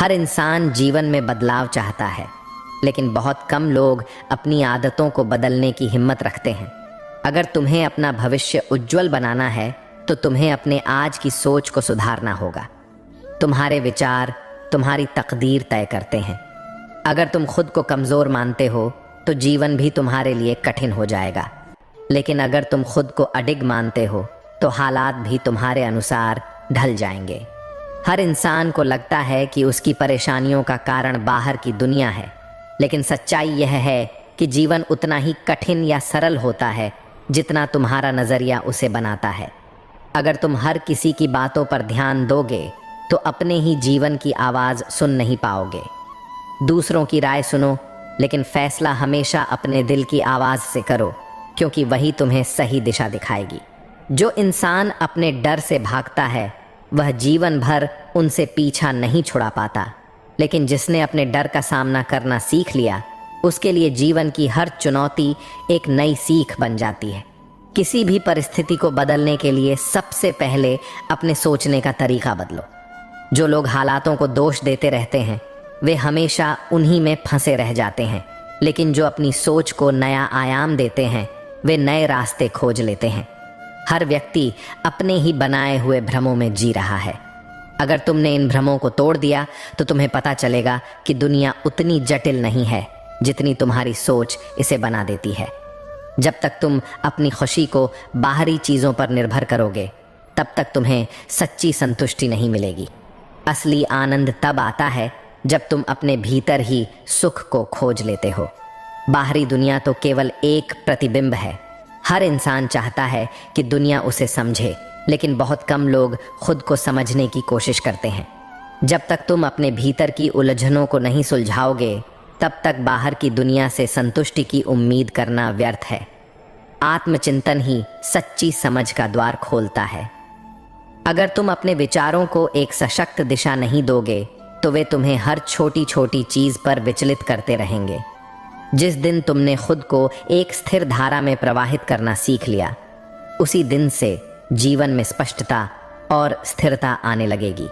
हर इंसान जीवन में बदलाव चाहता है, लेकिन बहुत कम लोग अपनी आदतों को बदलने की हिम्मत रखते हैं। अगर तुम्हें अपना भविष्य उज्जवल बनाना है तो तुम्हें अपने आज की सोच को सुधारना होगा। तुम्हारे विचार तुम्हारी तकदीर तय करते हैं। अगर तुम खुद को कमज़ोर मानते हो तो जीवन भी तुम्हारे लिए कठिन हो जाएगा, लेकिन अगर तुम खुद को अडिग मानते हो तो हालात भी तुम्हारे अनुसार ढल जाएंगे। हर इंसान को लगता है कि उसकी परेशानियों का कारण बाहर की दुनिया है, लेकिन सच्चाई यह है कि जीवन उतना ही कठिन या सरल होता है जितना तुम्हारा नज़रिया उसे बनाता है। अगर तुम हर किसी की बातों पर ध्यान दोगे तो अपने ही जीवन की आवाज़ सुन नहीं पाओगे। दूसरों की राय सुनो, लेकिन फैसला हमेशा अपने दिल की आवाज़ से करो, क्योंकि वही तुम्हें सही दिशा दिखाएगी। जो इंसान अपने डर से भागता है वह जीवन भर उनसे पीछा नहीं छुड़ा पाता, लेकिन जिसने अपने डर का सामना करना सीख लिया उसके लिए जीवन की हर चुनौती एक नई सीख बन जाती है। किसी भी परिस्थिति को बदलने के लिए सबसे पहले अपने सोचने का तरीका बदलो। जो लोग हालातों को दोष देते रहते हैं वे हमेशा उन्हीं में फंसे रह जाते हैं, लेकिन जो अपनी सोच को नया आयाम देते हैं वे नए रास्ते खोज लेते हैं। हर व्यक्ति अपने ही बनाए हुए भ्रमों में जी रहा है। अगर तुमने इन भ्रमों को तोड़ दिया तो तुम्हें पता चलेगा कि दुनिया उतनी जटिल नहीं है जितनी तुम्हारी सोच इसे बना देती है। जब तक तुम अपनी खुशी को बाहरी चीज़ों पर निर्भर करोगे तब तक तुम्हें सच्ची संतुष्टि नहीं मिलेगी। असली आनंद तब आता है जब तुम अपने भीतर ही सुख को खोज लेते हो। बाहरी दुनिया तो केवल एक प्रतिबिंब है। हर इंसान चाहता है कि दुनिया उसे समझे, लेकिन बहुत कम लोग खुद को समझने की कोशिश करते हैं। जब तक तुम अपने भीतर की उलझनों को नहीं सुलझाओगे तब तक बाहर की दुनिया से संतुष्टि की उम्मीद करना व्यर्थ है। आत्मचिंतन ही सच्ची समझ का द्वार खोलता है। अगर तुम अपने विचारों को एक सशक्त दिशा नहीं दोगे तो वे तुम्हें हर छोटी छोटी चीज़ पर विचलित करते रहेंगे। जिस दिन तुमने खुद को एक स्थिर धारा में प्रवाहित करना सीख लिया, उसी दिन से जीवन में स्पष्टता और स्थिरता आने लगेगी।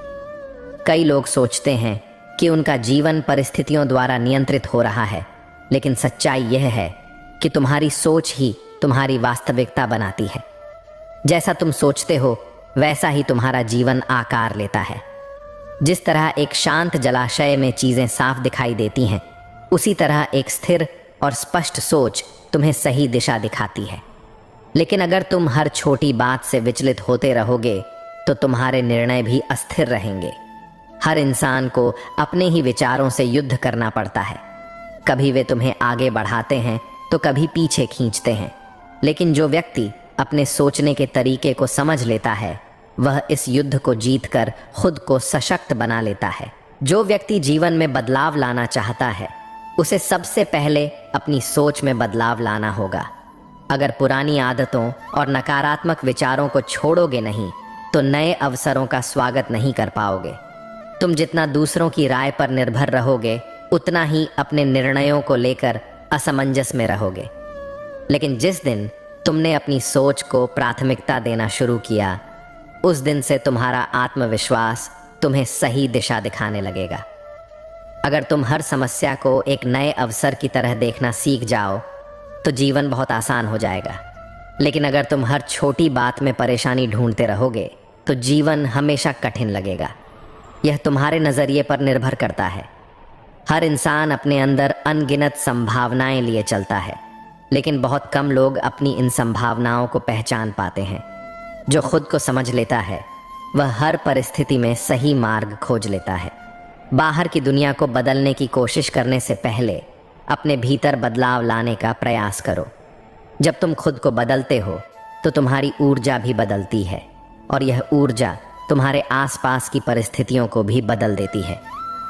कई लोग सोचते हैं कि उनका जीवन परिस्थितियों द्वारा नियंत्रित हो रहा है, लेकिन सच्चाई यह है कि तुम्हारी सोच ही तुम्हारी वास्तविकता बनाती है। जैसा तुम सोचते हो वैसा ही तुम्हारा जीवन आकार लेता है। जिस तरह एक शांत जलाशय में चीज़ें साफ दिखाई देती हैं, उसी तरह एक स्थिर और स्पष्ट सोच तुम्हें सही दिशा दिखाती है। लेकिन अगर तुम हर छोटी बात से विचलित होते रहोगे तो तुम्हारे निर्णय भी अस्थिर रहेंगे। हर इंसान को अपने ही विचारों से युद्ध करना पड़ता है। कभी वे तुम्हें आगे बढ़ाते हैं तो कभी पीछे खींचते हैं, लेकिन जो व्यक्ति अपने सोचने के तरीके को समझ लेता है वह इस युद्ध को जीतकर खुद को सशक्त बना लेता है। जो व्यक्ति जीवन में बदलाव लाना चाहता है उसे सबसे पहले अपनी सोच में बदलाव लाना होगा। अगर पुरानी आदतों और नकारात्मक विचारों को छोड़ोगे नहीं तो नए अवसरों का स्वागत नहीं कर पाओगे। तुम जितना दूसरों की राय पर निर्भर रहोगे उतना ही अपने निर्णयों को लेकर असमंजस में रहोगे। लेकिन जिस दिन तुमने अपनी सोच को प्राथमिकता देना शुरू किया, उस दिन से तुम्हारा आत्मविश्वास तुम्हें सही दिशा दिखाने लगेगा। अगर तुम हर समस्या को एक नए अवसर की तरह देखना सीख जाओ तो जीवन बहुत आसान हो जाएगा। लेकिन अगर तुम हर छोटी बात में परेशानी ढूंढते रहोगे तो जीवन हमेशा कठिन लगेगा। यह तुम्हारे नज़रिए पर निर्भर करता है। हर इंसान अपने अंदर अनगिनत संभावनाएं लिए चलता है, लेकिन बहुत कम लोग अपनी इन संभावनाओं को पहचान पाते हैं। जो खुद को समझ लेता है वह हर परिस्थिति में सही मार्ग खोज लेता है। बाहर की दुनिया को बदलने की कोशिश करने से पहले अपने भीतर बदलाव लाने का प्रयास करो। जब तुम खुद को बदलते हो तो तुम्हारी ऊर्जा भी बदलती है, और यह ऊर्जा तुम्हारे आसपास की परिस्थितियों को भी बदल देती है।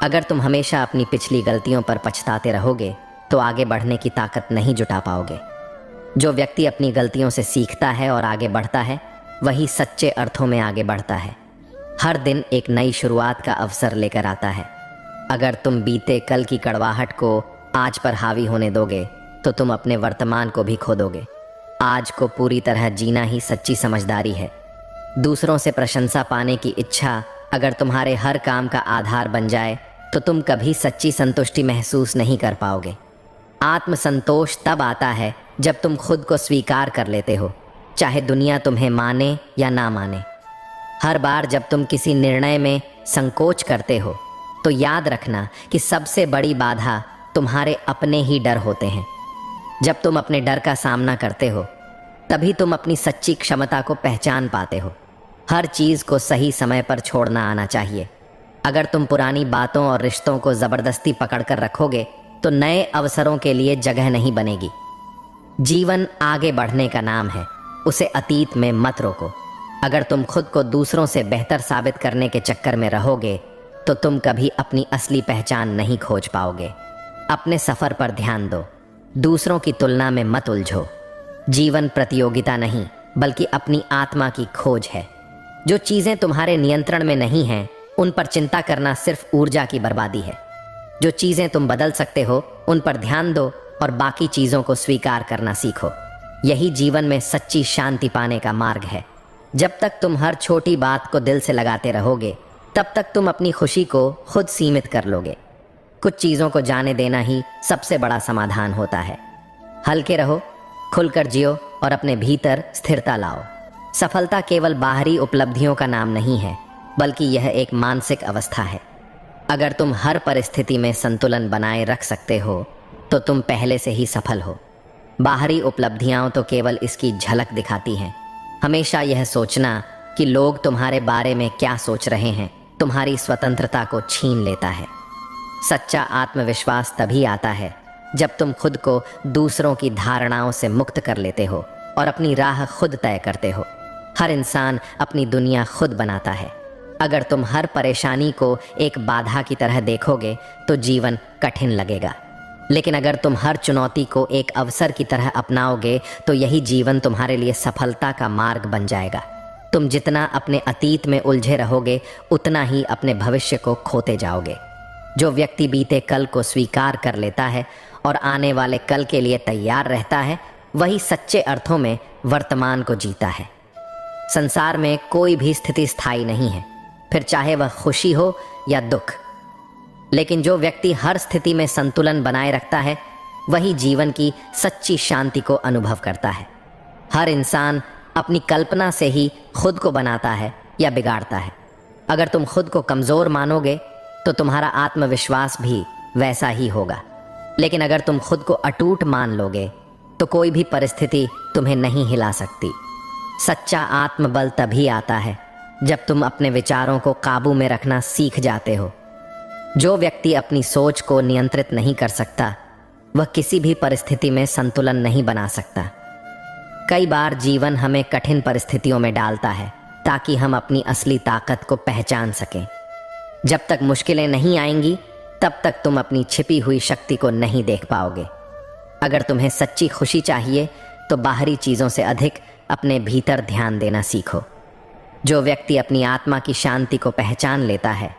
अगर तुम हमेशा अपनी पिछली गलतियों पर पछताते रहोगे तो आगे बढ़ने की ताकत नहीं जुटा पाओगे। जो व्यक्ति अपनी गलतियों से सीखता है और आगे बढ़ता है वही सच्चे अर्थों में आगे बढ़ता है। हर दिन एक नई शुरुआत का अवसर लेकर आता है। अगर तुम बीते कल की कड़वाहट को आज पर हावी होने दोगे तो तुम अपने वर्तमान को भी खो दोगे। आज को पूरी तरह जीना ही सच्ची समझदारी है। दूसरों से प्रशंसा पाने की इच्छा अगर तुम्हारे हर काम का आधार बन जाए तो तुम कभी सच्ची संतुष्टि महसूस नहीं कर पाओगे। आत्मसंतोष तब आता है जब तुम खुद को स्वीकार कर लेते हो, चाहे दुनिया तुम्हें माने या ना माने। हर बार जब तुम किसी निर्णय में संकोच करते हो तो याद रखना कि सबसे बड़ी बाधा तुम्हारे अपने ही डर होते हैं। जब तुम अपने डर का सामना करते हो तभी तुम अपनी सच्ची क्षमता को पहचान पाते हो। हर चीज़ को सही समय पर छोड़ना आना चाहिए। अगर तुम पुरानी बातों और रिश्तों को ज़बरदस्ती पकड़ कर रखोगे तो नए अवसरों के लिए जगह नहीं बनेगी। जीवन आगे बढ़ने का नाम है, उसे अतीत में मत रोको। अगर तुम खुद को दूसरों से बेहतर साबित करने के चक्कर में रहोगे तो तुम कभी अपनी असली पहचान नहीं खोज पाओगे। अपने सफ़र पर ध्यान दो, दूसरों की तुलना में मत उलझो। जीवन प्रतियोगिता नहीं बल्कि अपनी आत्मा की खोज है। जो चीज़ें तुम्हारे नियंत्रण में नहीं हैं उन पर चिंता करना सिर्फ ऊर्जा की बर्बादी है। जो चीज़ें तुम बदल सकते हो उन पर ध्यान दो और बाकी चीज़ों को स्वीकार करना सीखो। यही जीवन में सच्ची शांति पाने का मार्ग है। जब तक तुम हर छोटी बात को दिल से लगाते रहोगे तब तक तुम अपनी खुशी को खुद सीमित कर लोगे। कुछ चीज़ों को जाने देना ही सबसे बड़ा समाधान होता है। हल्के रहो, खुलकर जियो और अपने भीतर स्थिरता लाओ। सफलता केवल बाहरी उपलब्धियों का नाम नहीं है बल्कि यह एक मानसिक अवस्था है। अगर तुम हर परिस्थिति में संतुलन बनाए रख सकते हो तो तुम पहले से ही सफल हो। बाहरी उपलब्धियां तो केवल इसकी झलक दिखाती हैं। हमेशा यह सोचना कि लोग तुम्हारे बारे में क्या सोच रहे हैं तुम्हारी स्वतंत्रता को छीन लेता है। सच्चा आत्मविश्वास तभी आता है जब तुम खुद को दूसरों की धारणाओं से मुक्त कर लेते हो और अपनी राह खुद तय करते हो। हर इंसान अपनी दुनिया खुद बनाता है। अगर तुम हर परेशानी को एक बाधा की तरह देखोगे तो जीवन कठिन लगेगा, लेकिन अगर तुम हर चुनौती को एक अवसर की तरह अपनाओगे तो यही जीवन तुम्हारे लिए सफलता का मार्ग बन जाएगा। तुम जितना अपने अतीत में उलझे रहोगे उतना ही अपने भविष्य को खोते जाओगे। जो व्यक्ति बीते कल को स्वीकार कर लेता है और आने वाले कल के लिए तैयार रहता है वही सच्चे अर्थों में वर्तमान को जीता है। संसार में कोई भी स्थिति स्थायी नहीं है, फिर चाहे वह खुशी हो या दुख। लेकिन जो व्यक्ति हर स्थिति में संतुलन बनाए रखता है वही जीवन की सच्ची शांति को अनुभव करता है। हर इंसान अपनी कल्पना से ही खुद को बनाता है या बिगाड़ता है। अगर तुम खुद को कमज़ोर मानोगे तो तुम्हारा आत्मविश्वास भी वैसा ही होगा, लेकिन अगर तुम खुद को अटूट मान लोगे तो कोई भी परिस्थिति तुम्हें नहीं हिला सकती। सच्चा आत्मबल तभी आता है जब तुम अपने विचारों को काबू में रखना सीख जाते हो। जो व्यक्ति अपनी सोच को नियंत्रित नहीं कर सकता वह किसी भी परिस्थिति में संतुलन नहीं बना सकता। कई बार जीवन हमें कठिन परिस्थितियों में डालता है ताकि हम अपनी असली ताकत को पहचान सकें। जब तक मुश्किलें नहीं आएंगी तब तक तुम अपनी छिपी हुई शक्ति को नहीं देख पाओगे। अगर तुम्हें सच्ची खुशी चाहिए तो बाहरी चीज़ों से अधिक अपने भीतर ध्यान देना सीखो। जो व्यक्ति अपनी आत्मा की शांति को पहचान लेता है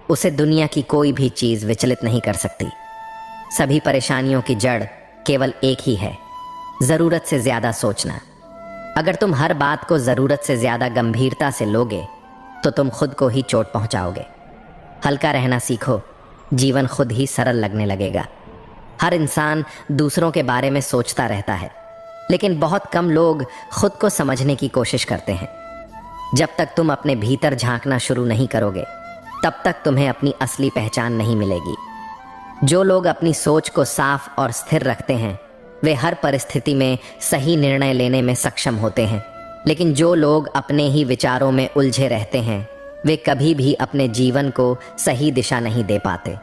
उसे दुनिया की कोई भी चीज़ विचलित नहीं कर सकती। सभी परेशानियों की जड़ केवल एक ही है, ज़रूरत से ज़्यादा सोचना। अगर तुम हर बात को ज़रूरत से ज़्यादा गंभीरता से लोगे तो तुम खुद को ही चोट पहुंचाओगे। हल्का रहना सीखो, जीवन खुद ही सरल लगने लगेगा। हर इंसान दूसरों के बारे में सोचता रहता है, लेकिन बहुत कम लोग खुद को समझने की कोशिश करते हैं। जब तक तुम अपने भीतर झांकना शुरू नहीं करोगे तब तक तुम्हें अपनी असली पहचान नहीं मिलेगी। जो लोग अपनी सोच को साफ और स्थिर रखते हैं वे हर परिस्थिति में सही निर्णय लेने में सक्षम होते हैं, लेकिन जो लोग अपने ही विचारों में उलझे रहते हैं वे कभी भी अपने जीवन को सही दिशा नहीं दे पाते।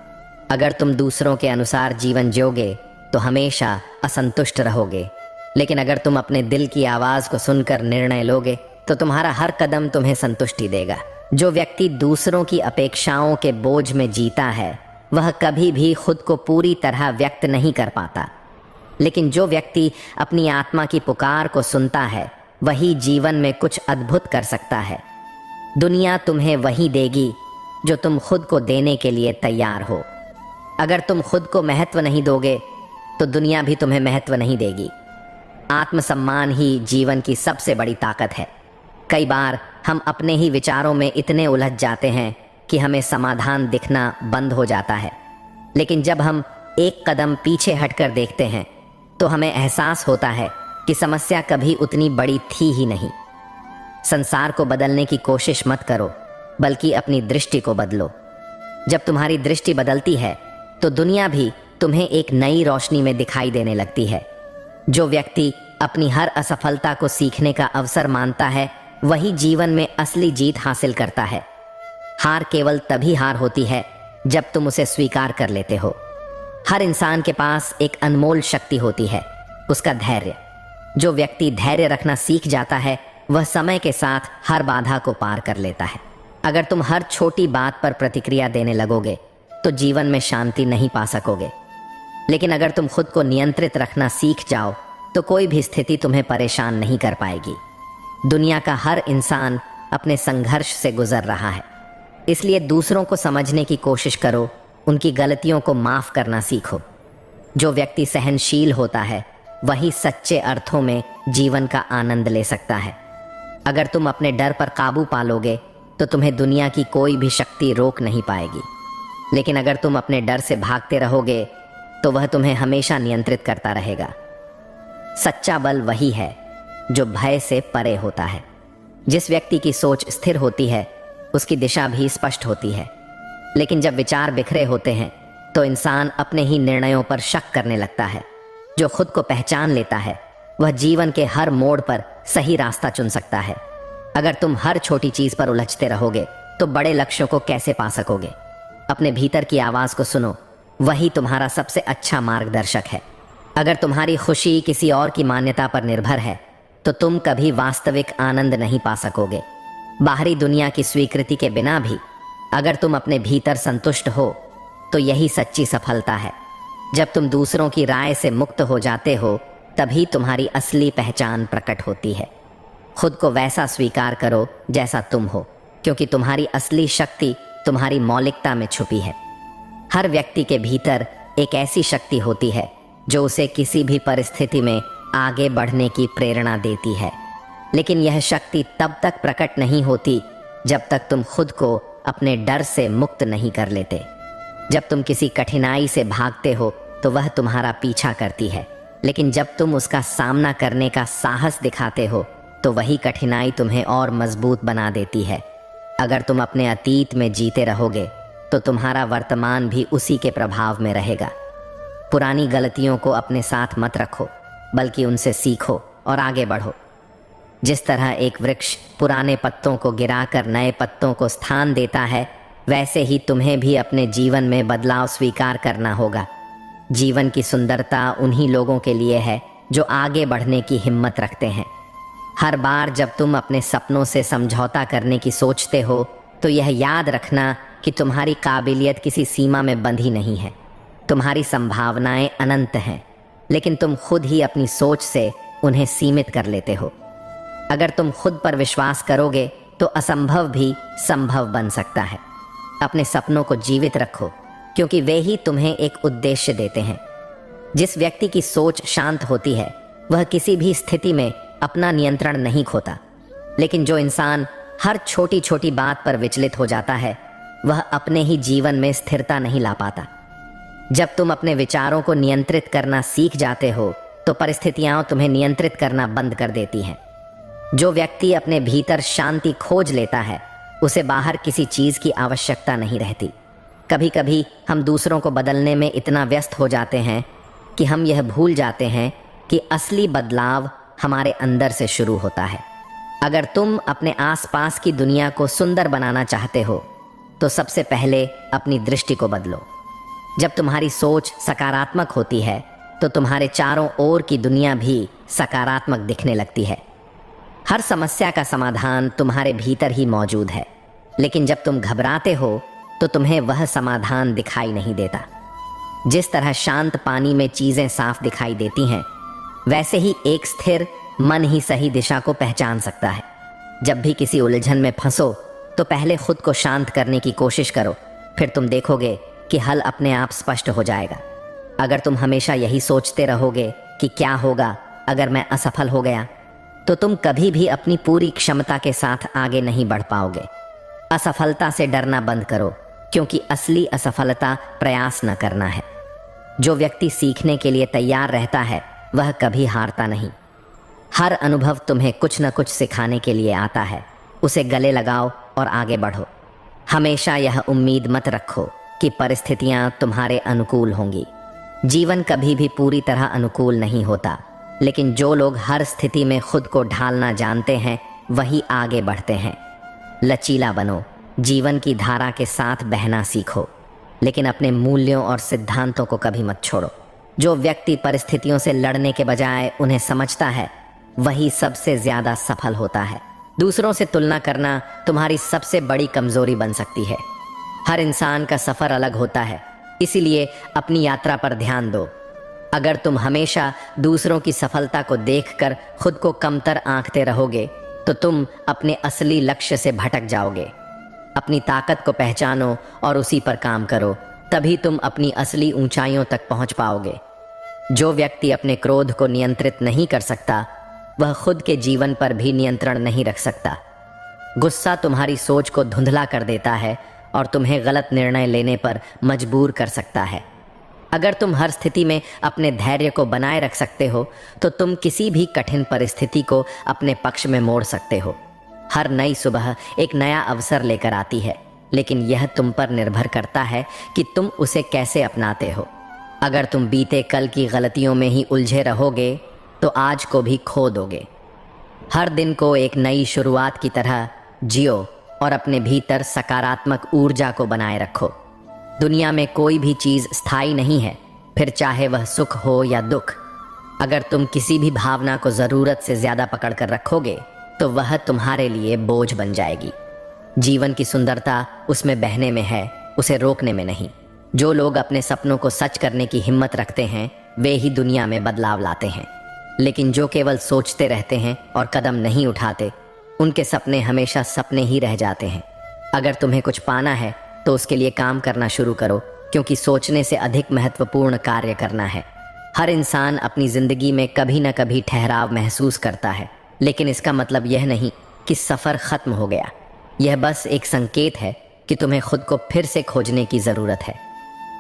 अगर तुम दूसरों के अनुसार जीवन जियोगे तो हमेशा असंतुष्ट रहोगे, लेकिन अगर तुम अपने दिल की आवाज़ को सुनकर निर्णय लोगे तो तुम्हारा हर कदम तुम्हें संतुष्टि देगा। जो व्यक्ति दूसरों की अपेक्षाओं के बोझ में जीता है वह कभी भी खुद को पूरी तरह व्यक्त नहीं कर पाता, लेकिन जो व्यक्ति अपनी आत्मा की पुकार को सुनता है वही जीवन में कुछ अद्भुत कर सकता है। दुनिया तुम्हें वही देगी जो तुम खुद को देने के लिए तैयार हो। अगर तुम खुद को महत्व नहीं दोगे तो दुनिया भी तुम्हें महत्व नहीं देगी। आत्मसम्मान ही जीवन की सबसे बड़ी ताकत है। कई बार हम अपने ही विचारों में इतने उलझ जाते हैं कि हमें समाधान दिखना बंद हो जाता है, लेकिन जब हम एक कदम पीछे हटकर देखते हैं तो हमें एहसास होता है कि समस्या कभी उतनी बड़ी थी ही नहीं। संसार को बदलने की कोशिश मत करो, बल्कि अपनी दृष्टि को बदलो। जब तुम्हारी दृष्टि बदलती है तो दुनिया भी तुम्हें एक नई रोशनी में दिखाई देने लगती है। जो व्यक्ति अपनी हर असफलता को सीखने का अवसर मानता है, वही जीवन में असली जीत हासिल करता है। हार केवल तभी हार होती है जब तुम उसे स्वीकार कर लेते हो। हर इंसान के पास एक अनमोल शक्ति होती है, उसका धैर्य। जो व्यक्ति धैर्य रखना सीख जाता है, वह समय के साथ हर बाधा को पार कर लेता है। अगर तुम हर छोटी बात पर प्रतिक्रिया देने लगोगे तो जीवन में शांति नहीं पा सकोगे, लेकिन अगर तुम खुद को नियंत्रित रखना सीख जाओ तो कोई भी स्थिति तुम्हें परेशान नहीं कर पाएगी। दुनिया का हर इंसान अपने संघर्ष से गुजर रहा है, इसलिए दूसरों को समझने की कोशिश करो, उनकी गलतियों को माफ करना सीखो। जो व्यक्ति सहनशील होता है वही सच्चे अर्थों में जीवन का आनंद ले सकता है। अगर तुम अपने डर पर काबू पालोगे तो तुम्हें दुनिया की कोई भी शक्ति रोक नहीं पाएगी, लेकिन अगर तुम अपने डर से भागते रहोगे तो वह तुम्हें हमेशा नियंत्रित करता रहेगा। सच्चा बल वही है जो भय से परे होता है। जिस व्यक्ति की सोच स्थिर होती है उसकी दिशा भी स्पष्ट होती है, लेकिन जब विचार बिखरे होते हैं तो इंसान अपने ही निर्णयों पर शक करने लगता है। जो खुद को पहचान लेता है वह जीवन के हर मोड़ पर सही रास्ता चुन सकता है। अगर तुम हर छोटी चीज पर उलझते रहोगे तो बड़े लक्ष्यों को कैसे पा सकोगे? अपने भीतर की आवाज को सुनो, वही तुम्हारा सबसे अच्छा मार्गदर्शक है। अगर तुम्हारी खुशी किसी और की मान्यता पर निर्भर है तो तुम कभी वास्तविक आनंद नहीं पा सकोगे। बाहरी दुनिया की स्वीकृति के बिना भी अगर तुम अपने भीतर संतुष्ट हो तो यही सच्ची सफलता है। जब तुम दूसरों की राय से मुक्त हो जाते हो तभी तुम्हारी असली पहचान प्रकट होती है। खुद को वैसा स्वीकार करो जैसा तुम हो, क्योंकि तुम्हारी असली शक्ति तुम्हारी मौलिकता में छुपी है। हर व्यक्ति के भीतर एक ऐसी शक्ति होती है जो उसे किसी भी परिस्थिति में आगे बढ़ने की प्रेरणा देती है, लेकिन यह शक्ति तब तक प्रकट नहीं होती जब तक तुम खुद को अपने डर से मुक्त नहीं कर लेते। जब तुम किसी कठिनाई से भागते हो तो वह तुम्हारा पीछा करती है, लेकिन जब तुम उसका सामना करने का साहस दिखाते हो तो वही कठिनाई तुम्हें और मजबूत बना देती है। अगर तुम अपने अतीत में जीते रहोगे तो तुम्हारा वर्तमान भी उसी के प्रभाव में रहेगा। पुरानी गलतियों को अपने साथ मत रखो, बल्कि उनसे सीखो और आगे बढ़ो। जिस तरह एक वृक्ष पुराने पत्तों को गिराकर नए पत्तों को स्थान देता है, वैसे ही तुम्हें भी अपने जीवन में बदलाव स्वीकार करना होगा। जीवन की सुंदरता उन्हीं लोगों के लिए है जो आगे बढ़ने की हिम्मत रखते हैं। हर बार जब तुम अपने सपनों से समझौता करने की सोचते हो तो यह याद रखना कि तुम्हारी काबिलियत किसी सीमा में बंधी नहीं है। तुम्हारी संभावनाएं अनंत हैं, लेकिन तुम खुद ही अपनी सोच से उन्हें सीमित कर लेते हो। अगर तुम खुद पर विश्वास करोगे तो असंभव भी संभव बन सकता है। अपने सपनों को जीवित रखो, क्योंकि वे ही तुम्हें एक उद्देश्य देते हैं। जिस व्यक्ति की सोच शांत होती है वह किसी भी स्थिति में अपना नियंत्रण नहीं खोता, लेकिन जो इंसान हर छोटी छोटी बात पर विचलित हो जाता है वह अपने ही जीवन में स्थिरता नहीं ला पाता। जब तुम अपने विचारों को नियंत्रित करना सीख जाते हो तो परिस्थितियां तुम्हें नियंत्रित करना बंद कर देती हैं। जो व्यक्ति अपने भीतर शांति खोज लेता है उसे बाहर किसी चीज की आवश्यकता नहीं रहती। कभी कभी हम दूसरों को बदलने में इतना व्यस्त हो जाते हैं कि हम यह भूल जाते हैं कि असली बदलाव हमारे अंदर से शुरू होता है। अगर तुम अपने आसपास की दुनिया को सुंदर बनाना चाहते हो तो सबसे पहले अपनी दृष्टि को बदलो। जब तुम्हारी सोच सकारात्मक होती है तो तुम्हारे चारों ओर की दुनिया भी सकारात्मक दिखने लगती है। हर समस्या का समाधान तुम्हारे भीतर ही मौजूद है, लेकिन जब तुम घबराते हो तो तुम्हें वह समाधान दिखाई नहीं देता। जिस तरह शांत पानी में चीजें साफ दिखाई देती हैं, वैसे ही एक स्थिर मन ही सही दिशा को पहचान सकता है। जब भी किसी उलझन में फंसो तो पहले खुद को शांत करने की कोशिश करो, फिर तुम देखोगे कि हल अपने आप स्पष्ट हो जाएगा। अगर तुम हमेशा यही सोचते रहोगे कि क्या होगा अगर मैं असफल हो गया, तो तुम कभी भी अपनी पूरी क्षमता के साथ आगे नहीं बढ़ पाओगे। असफलता से डरना बंद करो, क्योंकि असली असफलता प्रयास न करना है। जो व्यक्ति सीखने के लिए तैयार रहता है वह कभी हारता नहीं। हर अनुभव तुम्हें कुछ न कुछ सिखाने के लिए आता है। उसे गले लगाओ और आगे बढ़ो। हमेशा यह उम्मीद मत रखो कि परिस्थितियां तुम्हारे अनुकूल होंगी। जीवन कभी भी पूरी तरह अनुकूल नहीं होता, लेकिन जो लोग हर स्थिति में खुद को ढालना जानते हैं वही आगे बढ़ते हैं। लचीला बनो, जीवन की धारा के साथ बहना सीखो, लेकिन अपने मूल्यों और सिद्धांतों को कभी मत छोड़ो। जो व्यक्ति परिस्थितियों से लड़ने के बजाय उन्हें समझता है वही सबसे ज्यादा सफल होता है। दूसरों से तुलना करना तुम्हारी सबसे बड़ी कमजोरी बन सकती है। हर इंसान का सफर अलग होता है, इसीलिए अपनी यात्रा पर ध्यान दो। अगर तुम हमेशा दूसरों की सफलता को देखकर खुद को कमतर आंकते रहोगे तो तुम अपने असली लक्ष्य से भटक जाओगे। अपनी ताकत को पहचानो और उसी पर काम करो, तभी तुम अपनी असली ऊंचाइयों तक पहुंच पाओगे। जो व्यक्ति अपने क्रोध को नियंत्रित नहीं कर सकता वह खुद के जीवन पर भी नियंत्रण नहीं रख सकता। गुस्सा तुम्हारी सोच को धुंधला कर देता है और तुम्हें गलत निर्णय लेने पर मजबूर कर सकता है। अगर तुम हर स्थिति में अपने धैर्य को बनाए रख सकते हो तो तुम किसी भी कठिन परिस्थिति को अपने पक्ष में मोड़ सकते हो। हर नई सुबह एक नया अवसर लेकर आती है, लेकिन यह तुम पर निर्भर करता है कि तुम उसे कैसे अपनाते हो। अगर तुम बीते कल की गलतियों में ही उलझे रहोगे तो आज को भी खो दोगे। हर दिन को एक नई शुरुआत की तरह जियो और अपने भीतर सकारात्मक ऊर्जा को बनाए रखो। दुनिया में कोई भी चीज़ स्थायी नहीं है, फिर चाहे वह सुख हो या दुख। अगर तुम किसी भी भावना को ज़रूरत से ज़्यादा पकड़ कर रखोगे तो वह तुम्हारे लिए बोझ बन जाएगी। जीवन की सुंदरता उसमें बहने में है, उसे रोकने में नहीं। जो लोग अपने सपनों को सच करने की हिम्मत रखते हैं वे ही दुनिया में बदलाव लाते हैं, लेकिन जो केवल सोचते रहते हैं और कदम नहीं उठाते उनके सपने हमेशा सपने ही रह जाते हैं। अगर तुम्हें कुछ पाना है तो उसके लिए काम करना शुरू करो, क्योंकि सोचने से अधिक महत्वपूर्ण कार्य करना है। हर इंसान अपनी जिंदगी में कभी न कभी ठहराव महसूस करता है, लेकिन इसका मतलब यह नहीं कि सफ़र ख़त्म हो गया। यह बस एक संकेत है कि तुम्हें खुद को फिर से खोजने की ज़रूरत है।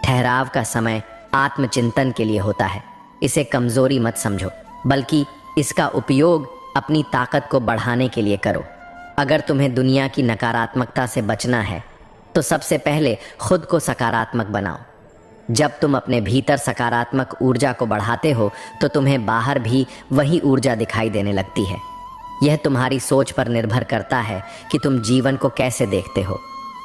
ठहराव का समय आत्मचिंतन के लिए होता है। इसे कमज़ोरी मत समझो, बल्कि इसका उपयोग अपनी ताकत को बढ़ाने के लिए करो। अगर तुम्हें दुनिया की नकारात्मकता से बचना है तो सबसे पहले खुद को सकारात्मक बनाओ। जब तुम अपने भीतर सकारात्मक ऊर्जा को बढ़ाते हो तो तुम्हें बाहर भी वही ऊर्जा दिखाई देने लगती है। यह तुम्हारी सोच पर निर्भर करता है कि तुम जीवन को कैसे देखते हो।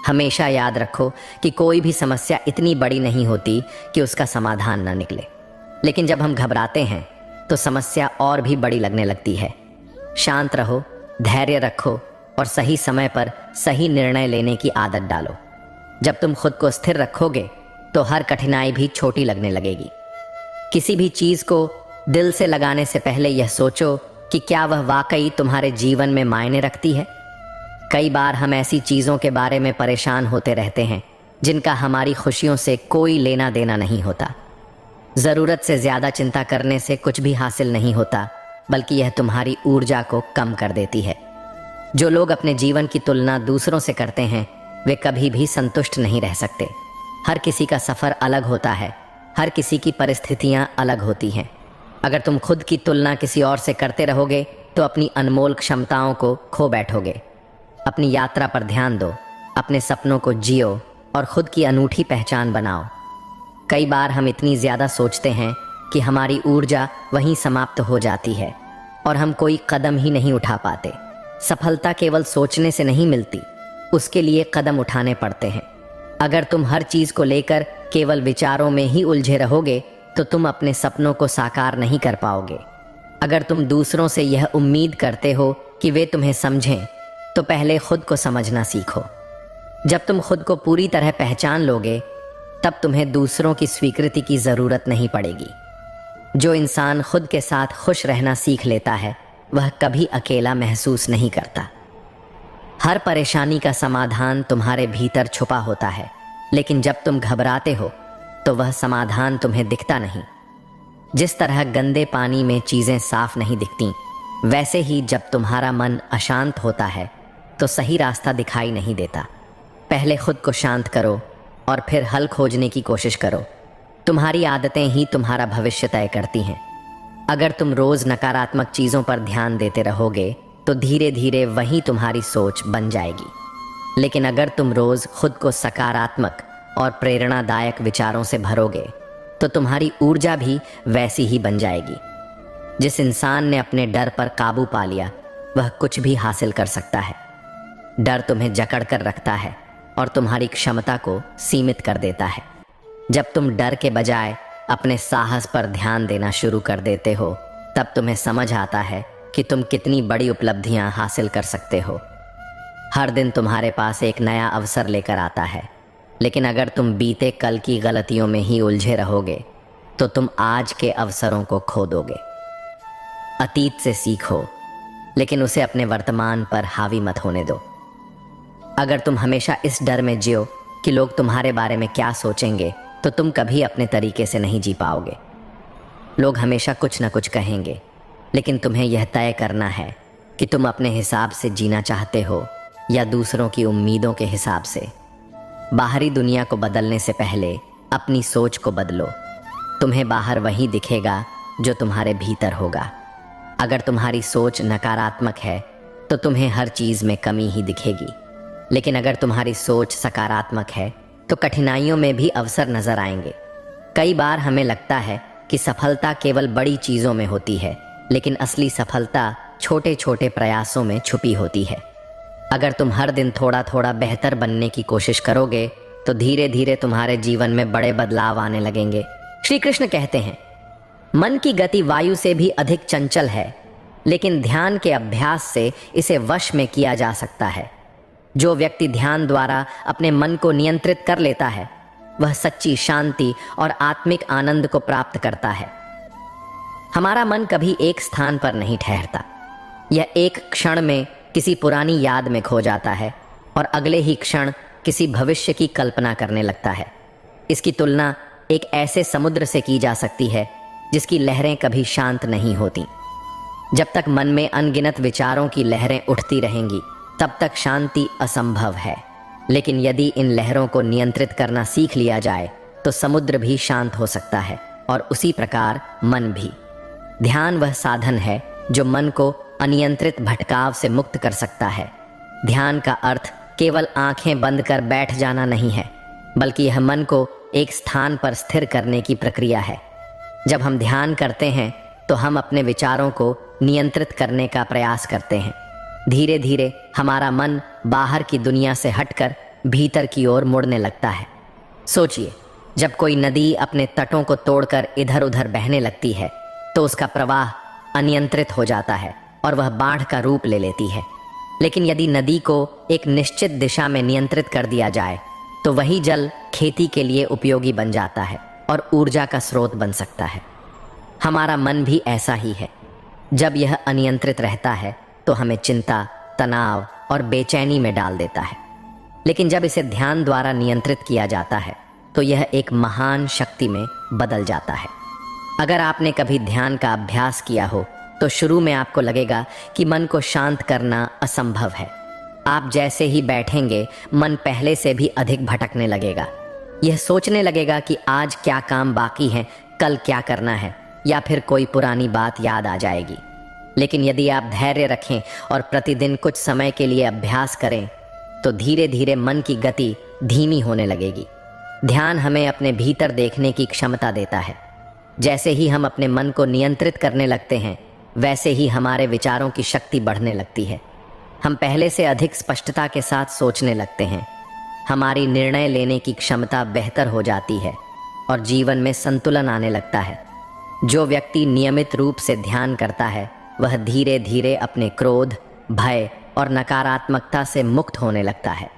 हमेशा याद रखो कि कोई भी समस्या इतनी बड़ी नहीं होती कि उसका समाधान न निकले, लेकिन जब हम घबराते हैं तो समस्या और भी बड़ी लगने लगती है। शांत रहो, धैर्य रखो और सही समय पर सही निर्णय लेने की आदत डालो। जब तुम खुद को स्थिर रखोगे तो हर कठिनाई भी छोटी लगने लगेगी। किसी भी चीज़ को दिल से लगाने से पहले यह सोचो कि क्या वह वाकई तुम्हारे जीवन में मायने रखती है। कई बार हम ऐसी चीज़ों के बारे में परेशान होते रहते हैं जिनका हमारी खुशियों से कोई लेना देना नहीं होता। ज़रूरत से ज़्यादा चिंता करने से कुछ भी हासिल नहीं होता, बल्कि यह तुम्हारी ऊर्जा को कम कर देती है। जो लोग अपने जीवन की तुलना दूसरों से करते हैं वे कभी भी संतुष्ट नहीं रह सकते। हर किसी का सफ़र अलग होता है, हर किसी की परिस्थितियां अलग होती हैं। अगर तुम खुद की तुलना किसी और से करते रहोगे तो अपनी अनमोल क्षमताओं को खो बैठोगे। अपनी यात्रा पर ध्यान दो, अपने सपनों को जियो और खुद की अनूठी पहचान बनाओ। कई बार हम इतनी ज़्यादा सोचते हैं कि हमारी ऊर्जा वहीं समाप्त हो जाती है और हम कोई कदम ही नहीं उठा पाते। सफलता केवल सोचने से नहीं मिलती, उसके लिए कदम उठाने पड़ते हैं। अगर तुम हर चीज़ को लेकर केवल विचारों में ही उलझे रहोगे तो तुम अपने सपनों को साकार नहीं कर पाओगे। अगर तुम दूसरों से यह उम्मीद करते हो कि वे तुम्हें समझें तो पहले खुद को समझना सीखो। जब तुम खुद को पूरी तरह पहचान लोगे तब तुम्हें दूसरों की स्वीकृति की ज़रूरत नहीं पड़ेगी। जो इंसान खुद के साथ खुश रहना सीख लेता है वह कभी अकेला महसूस नहीं करता। हर परेशानी का समाधान तुम्हारे भीतर छुपा होता है, लेकिन जब तुम घबराते हो तो वह समाधान तुम्हें दिखता नहीं। जिस तरह गंदे पानी में चीज़ें साफ नहीं दिखती, वैसे ही जब तुम्हारा मन अशांत होता है तो सही रास्ता दिखाई नहीं देता। पहले खुद को शांत करो और फिर हल खोजने की कोशिश करो। तुम्हारी आदतें ही तुम्हारा भविष्य तय करती हैं। अगर तुम रोज नकारात्मक चीज़ों पर ध्यान देते रहोगे तो धीरे धीरे वही तुम्हारी सोच बन जाएगी। लेकिन अगर तुम रोज खुद को सकारात्मक और प्रेरणादायक विचारों से भरोगे तो तुम्हारी ऊर्जा भी वैसी ही बन जाएगी। जिस इंसान ने अपने डर पर काबू पा लिया वह कुछ भी हासिल कर सकता है। डर तुम्हें जकड़ कर रखता है और तुम्हारी क्षमता को सीमित कर देता है। जब तुम डर के बजाय अपने साहस पर ध्यान देना शुरू कर देते हो तब तुम्हें समझ आता है कि तुम कितनी बड़ी उपलब्धियां हासिल कर सकते हो। हर दिन तुम्हारे पास एक नया अवसर लेकर आता है, लेकिन अगर तुम बीते कल की गलतियों में ही उलझे रहोगे तो तुम आज के अवसरों को खो दोगे। अतीत से सीखो, लेकिन उसे अपने वर्तमान पर हावी मत होने दो। अगर तुम हमेशा इस डर में जियो कि लोग तुम्हारे बारे में क्या सोचेंगे तो तुम कभी अपने तरीके से नहीं जी पाओगे। लोग हमेशा कुछ ना कुछ कहेंगे, लेकिन तुम्हें यह तय करना है कि तुम अपने हिसाब से जीना चाहते हो या दूसरों की उम्मीदों के हिसाब से। बाहरी दुनिया को बदलने से पहले अपनी सोच को बदलो। तुम्हें बाहर वही दिखेगा जो तुम्हारे भीतर होगा। अगर तुम्हारी सोच नकारात्मक है तो तुम्हें हर चीज़ में कमी ही दिखेगी, लेकिन अगर तुम्हारी सोच सकारात्मक है तो कठिनाइयों में भी अवसर नजर आएंगे। कई बार हमें लगता है कि सफलता केवल बड़ी चीज़ों में होती है, लेकिन असली सफलता छोटे छोटे प्रयासों में छुपी होती है। अगर तुम हर दिन थोड़ा थोड़ा बेहतर बनने की कोशिश करोगे तो धीरे धीरे तुम्हारे जीवन में बड़े बदलाव आने लगेंगे। श्री कृष्ण कहते हैं, मन की गति वायु से भी अधिक चंचल है, लेकिन ध्यान के अभ्यास से इसे वश में किया जा सकता है। जो व्यक्ति ध्यान द्वारा अपने मन को नियंत्रित कर लेता है वह सच्ची शांति और आत्मिक आनंद को प्राप्त करता है। हमारा मन कभी एक स्थान पर नहीं ठहरता। यह एक क्षण में किसी पुरानी याद में खो जाता है और अगले ही क्षण किसी भविष्य की कल्पना करने लगता है। इसकी तुलना एक ऐसे समुद्र से की जा सकती है जिसकी लहरें कभी शांत नहीं होती। जब तक मन में अनगिनत विचारों की लहरें उठती रहेंगी तब तक शांति असंभव है, लेकिन यदि इन लहरों को नियंत्रित करना सीख लिया जाए तो समुद्र भी शांत हो सकता है और उसी प्रकार मन भी। ध्यान वह साधन है जो मन को अनियंत्रित भटकाव से मुक्त कर सकता है। ध्यान का अर्थ केवल आंखें बंद कर बैठ जाना नहीं है, बल्कि यह मन को एक स्थान पर स्थिर करने की प्रक्रिया है। जब हम ध्यान करते हैं तो हम अपने विचारों को नियंत्रित करने का प्रयास करते हैं। धीरे धीरे हमारा मन बाहर की दुनिया से हटकर भीतर की ओर मुड़ने लगता है। सोचिए, जब कोई नदी अपने तटों को तोड़कर इधर उधर बहने लगती है तो उसका प्रवाह अनियंत्रित हो जाता है और वह बाढ़ का रूप ले लेती है। लेकिन यदि नदी को एक निश्चित दिशा में नियंत्रित कर दिया जाए तो वही जल खेती के लिए उपयोगी बन जाता है और ऊर्जा का स्रोत बन सकता है। हमारा मन भी ऐसा ही है। जब यह अनियंत्रित रहता है तो हमें चिंता, तनाव और बेचैनी में डाल देता है, लेकिन जब इसे ध्यान द्वारा नियंत्रित किया जाता है तो यह एक महान शक्ति में बदल जाता है। अगर आपने कभी ध्यान का अभ्यास किया हो तो शुरू में आपको लगेगा कि मन को शांत करना असंभव है। आप जैसे ही बैठेंगे मन पहले से भी अधिक भटकने लगेगा। यह सोचने लगेगा कि आज क्या काम बाकी है, कल क्या करना है, या फिर कोई पुरानी बात याद आ जाएगी। लेकिन यदि आप धैर्य रखें और प्रतिदिन कुछ समय के लिए अभ्यास करें तो धीरे धीरे मन की गति धीमी होने लगेगी। ध्यान हमें अपने भीतर देखने की क्षमता देता है। जैसे ही हम अपने मन को नियंत्रित करने लगते हैं वैसे ही हमारे विचारों की शक्ति बढ़ने लगती है। हम पहले से अधिक स्पष्टता के साथ सोचने लगते हैं। हमारी निर्णय लेने की क्षमता बेहतर हो जाती है और जीवन में संतुलन आने लगता है। जो व्यक्ति नियमित रूप से ध्यान करता है वह धीरे धीरे अपने क्रोध, भय और नकारात्मकता से मुक्त होने लगता है।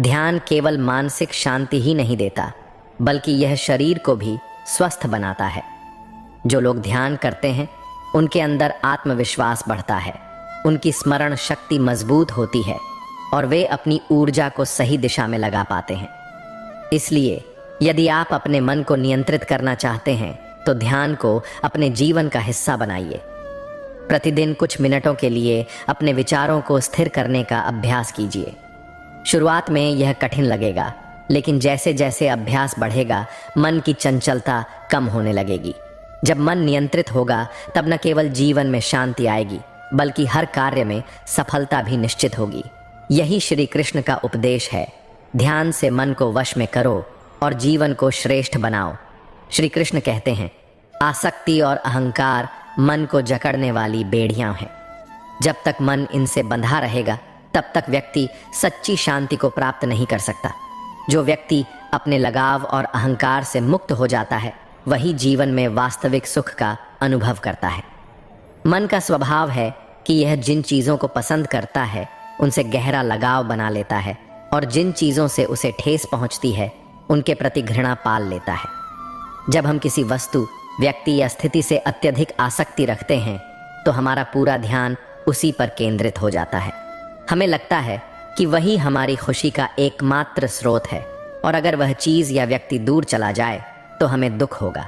ध्यान केवल मानसिक शांति ही नहीं देता, बल्कि यह शरीर को भी स्वस्थ बनाता है। जो लोग ध्यान करते हैं उनके अंदर आत्मविश्वास बढ़ता है, उनकी स्मरण शक्ति मजबूत होती है और वे अपनी ऊर्जा को सही दिशा में लगा पाते हैं। इसलिए यदि आप अपने मन को नियंत्रित करना चाहते हैं तो ध्यान को अपने जीवन का हिस्सा बनाइए। प्रतिदिन कुछ मिनटों के लिए अपने विचारों को स्थिर करने का अभ्यास कीजिए। शुरुआत में यह कठिन लगेगा, लेकिन जैसे जैसे अभ्यास बढ़ेगा मन की चंचलता कम होने लगेगी। जब मन नियंत्रित होगा तब न केवल जीवन में शांति आएगी बल्कि हर कार्य में सफलता भी निश्चित होगी। यही श्री कृष्ण का उपदेश है। ध्यान से मन को वश में करो और जीवन को श्रेष्ठ बनाओ। श्री कृष्ण कहते हैं, आसक्ति और अहंकार मन को जकड़ने वाली बेड़ियां हैं। जब तक मन इनसे बंधा रहेगा तब तक व्यक्ति सच्ची शांति को प्राप्त नहीं कर सकता। जो व्यक्ति अपने लगाव और अहंकार से मुक्त हो जाता है वही जीवन में वास्तविक सुख का अनुभव करता है। मन का स्वभाव है कि यह जिन चीज़ों को पसंद करता है उनसे गहरा लगाव बना लेता है और जिन चीज़ों से उसे ठेस पहुंचती है उनके प्रति घृणा पाल लेता है। जब हम किसी वस्तु, व्यक्ति या स्थिति से अत्यधिक आसक्ति रखते हैं तो हमारा पूरा ध्यान उसी पर केंद्रित हो जाता है। हमें लगता है कि वही हमारी खुशी का एकमात्र स्रोत है और अगर वह चीज़ या व्यक्ति दूर चला जाए तो हमें दुख होगा।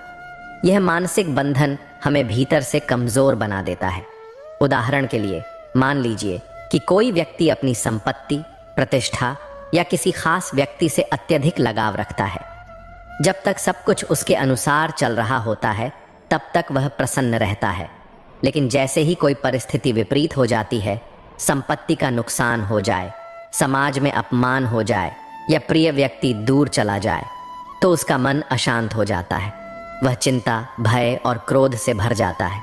यह मानसिक बंधन हमें भीतर से कमज़ोर बना देता है। उदाहरण के लिए मान लीजिए कि कोई व्यक्ति अपनी संपत्ति, प्रतिष्ठा या किसी खास व्यक्ति से अत्यधिक लगाव रखता है। जब तक सब कुछ उसके अनुसार चल रहा होता है तब तक वह प्रसन्न रहता है, लेकिन जैसे ही कोई परिस्थिति विपरीत हो जाती है, संपत्ति का नुकसान हो जाए, समाज में अपमान हो जाए या प्रिय व्यक्ति दूर चला जाए तो उसका मन अशांत हो जाता है। वह चिंता, भय और क्रोध से भर जाता है।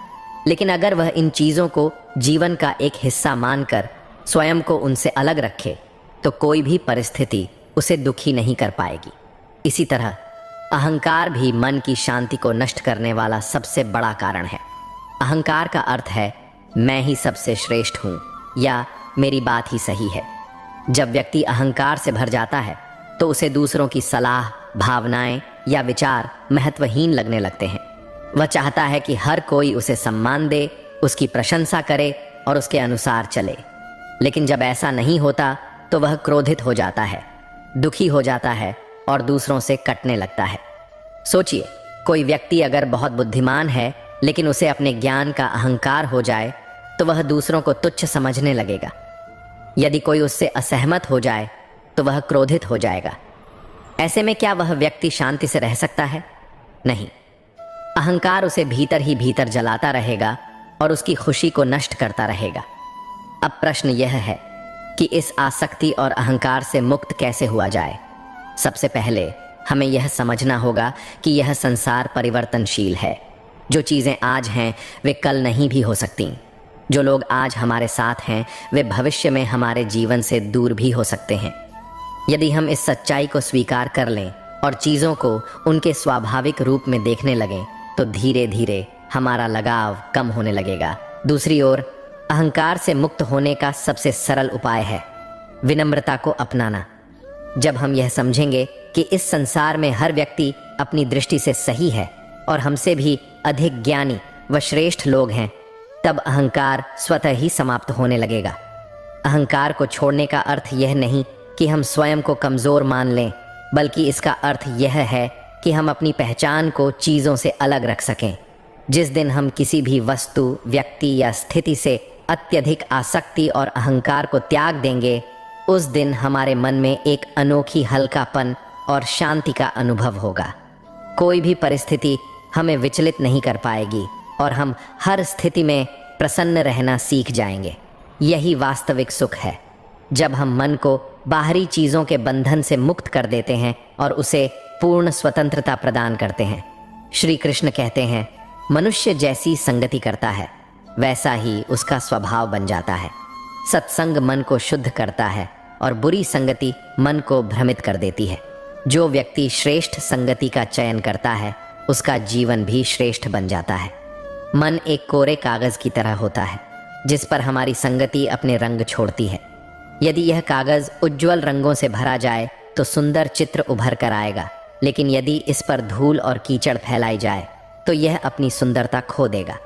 लेकिन अगर वह इन चीज़ों को जीवन का एक हिस्सा मानकर स्वयं को उनसे अलग रखे तो कोई भी परिस्थिति उसे दुखी नहीं कर पाएगी। इसी तरह अहंकार भी मन की शांति को नष्ट करने वाला सबसे बड़ा कारण है। अहंकार का अर्थ है मैं ही सबसे श्रेष्ठ हूँ या मेरी बात ही सही है। जब व्यक्ति अहंकार से भर जाता है तो उसे दूसरों की सलाह, भावनाएं या विचार महत्वहीन लगने लगते हैं। वह चाहता है कि हर कोई उसे सम्मान दे, उसकी प्रशंसा करे और उसके अनुसार चले। लेकिन जब ऐसा नहीं होता तो वह क्रोधित हो जाता है, दुखी हो जाता है और दूसरों से कटने लगता है। सोचिए, कोई व्यक्ति अगर बहुत बुद्धिमान है लेकिन उसे अपने ज्ञान का अहंकार हो जाए तो वह दूसरों को तुच्छ समझने लगेगा। यदि कोई उससे असहमत हो जाए तो वह क्रोधित हो जाएगा। ऐसे में क्या वह व्यक्ति शांति से रह सकता है? नहीं। अहंकार उसे भीतर ही भीतर जलाता रहेगा और उसकी खुशी को नष्ट करता रहेगा। अब प्रश्न यह है कि इस आसक्ति और अहंकार से मुक्त कैसे हुआ जाए। सबसे पहले हमें यह समझना होगा कि यह संसार परिवर्तनशील है। जो चीज़ें आज हैं वे कल नहीं भी हो सकती। जो लोग आज हमारे साथ हैं वे भविष्य में हमारे जीवन से दूर भी हो सकते हैं। यदि हम इस सच्चाई को स्वीकार कर लें और चीज़ों को उनके स्वाभाविक रूप में देखने लगें तो धीरे धीरे हमारा लगाव कम होने लगेगा। दूसरी ओर अहंकार से मुक्त होने का सबसे सरल उपाय है विनम्रता को अपनाना। जब हम यह समझेंगे कि इस संसार में हर व्यक्ति अपनी दृष्टि से सही है और हमसे भी अधिक ज्ञानी व श्रेष्ठ लोग हैं, तब अहंकार स्वतः ही समाप्त होने लगेगा। अहंकार को छोड़ने का अर्थ यह नहीं कि हम स्वयं को कमज़ोर मान लें, बल्कि इसका अर्थ यह है कि हम अपनी पहचान को चीज़ों से अलग रख सकें। जिस दिन हम किसी भी वस्तु, व्यक्ति या स्थिति से अत्यधिक आसक्ति और अहंकार को त्याग देंगे, उस दिन हमारे मन में एक अनोखी हल्कापन और शांति का अनुभव होगा। कोई भी परिस्थिति हमें विचलित नहीं कर पाएगी और हम हर स्थिति में प्रसन्न रहना सीख जाएंगे। यही वास्तविक सुख है, जब हम मन को बाहरी चीज़ों के बंधन से मुक्त कर देते हैं और उसे पूर्ण स्वतंत्रता प्रदान करते हैं। श्री कृष्ण कहते हैं, मनुष्य जैसी संगति करता है वैसा ही उसका स्वभाव बन जाता है। सत्संग मन को शुद्ध करता है और बुरी संगति मन को भ्रमित कर देती है। जो व्यक्ति श्रेष्ठ संगति का चयन करता है उसका जीवन भी श्रेष्ठ बन जाता है। मन एक कोरे कागज़ की तरह होता है जिस पर हमारी संगति अपने रंग छोड़ती है। यदि यह कागज़ उज्ज्वल रंगों से भरा जाए तो सुंदर चित्र उभर कर आएगा, लेकिन यदि इस पर धूल और कीचड़ फैलाई जाए तो यह अपनी सुंदरता खो देगा।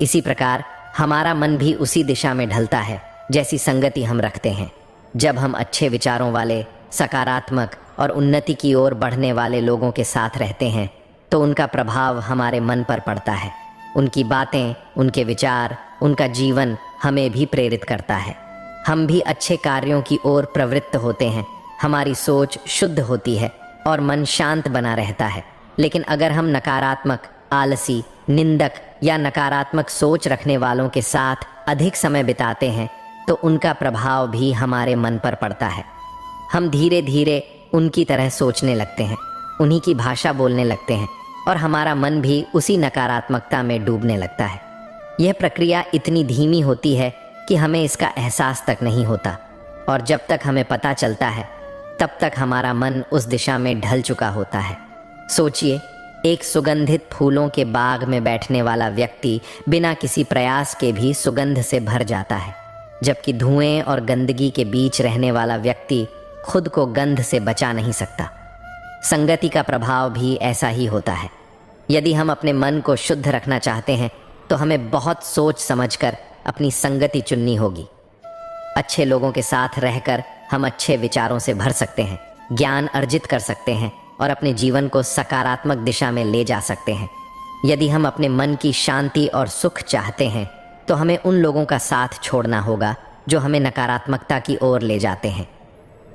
इसी प्रकार हमारा मन भी उसी दिशा में ढलता है जैसी संगति हम रखते हैं। जब हम अच्छे विचारों वाले, सकारात्मक और उन्नति की ओर बढ़ने वाले लोगों के साथ रहते हैं तो उनका प्रभाव हमारे मन पर पड़ता है। उनकी बातें, उनके विचार, उनका जीवन हमें भी प्रेरित करता है। हम भी अच्छे कार्यों की ओर प्रवृत्त होते हैं, हमारी सोच शुद्ध होती है और मन शांत बना रहता है। लेकिन अगर हम नकारात्मक, आलसी, निंदक या नकारात्मक सोच रखने वालों के साथ अधिक समय बिताते हैं तो उनका प्रभाव भी हमारे मन पर पड़ता है। हम धीरे धीरे उनकी तरह सोचने लगते हैं, उन्हीं की भाषा बोलने लगते हैं और हमारा मन भी उसी नकारात्मकता में डूबने लगता है। यह प्रक्रिया इतनी धीमी होती है कि हमें इसका एहसास तक नहीं होता और जब तक हमें पता चलता है तब तक हमारा मन उस दिशा में ढल चुका होता है। सोचिए, एक सुगंधित फूलों के बाग में बैठने वाला व्यक्ति बिना किसी प्रयास के भी सुगंध से भर जाता है, जबकि धुएं और गंदगी के बीच रहने वाला व्यक्ति खुद को गंध से बचा नहीं सकता। संगति का प्रभाव भी ऐसा ही होता है। यदि हम अपने मन को शुद्ध रखना चाहते हैं तो हमें बहुत सोच समझकर अपनी संगति चुननी होगी। अच्छे लोगों के साथ रहकर हम अच्छे विचारों से भर सकते हैं, ज्ञान अर्जित कर सकते हैं और अपने जीवन को सकारात्मक दिशा में ले जा सकते हैं। यदि हम अपने मन की शांति और सुख चाहते हैं तो हमें उन लोगों का साथ छोड़ना होगा जो हमें नकारात्मकता की ओर ले जाते हैं।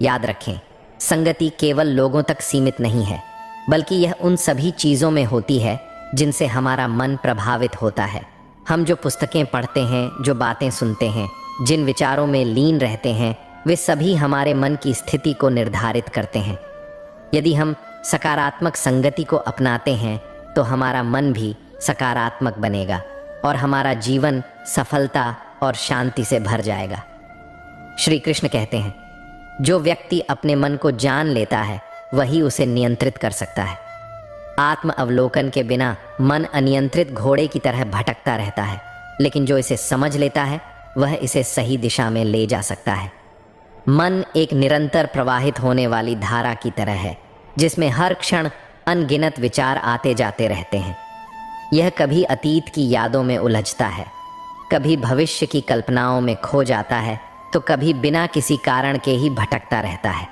याद रखें, संगति केवल लोगों तक सीमित नहीं है, बल्कि यह उन सभी चीज़ों में होती है जिनसे हमारा मन प्रभावित होता है। हम जो पुस्तकें पढ़ते हैं, जो बातें सुनते हैं, जिन विचारों में लीन रहते हैं, वे सभी हमारे मन की स्थिति को निर्धारित करते हैं। यदि हम सकारात्मक संगति को अपनाते हैं तो हमारा मन भी सकारात्मक बनेगा और हमारा जीवन सफलता और शांति से भर जाएगा। श्री कृष्ण कहते हैं, जो व्यक्ति अपने मन को जान लेता है वही उसे नियंत्रित कर सकता है। आत्म अवलोकन के बिना मन अनियंत्रित घोड़े की तरह भटकता रहता है, लेकिन जो इसे समझ लेता है वह इसे सही दिशा में ले जा सकता है। मन एक निरंतर प्रवाहित होने वाली धारा की तरह है जिसमें हर क्षण अनगिनत विचार आते जाते रहते हैं। यह कभी अतीत की यादों में उलझता है, कभी भविष्य की कल्पनाओं में खो जाता है तो कभी बिना किसी कारण के ही भटकता रहता है।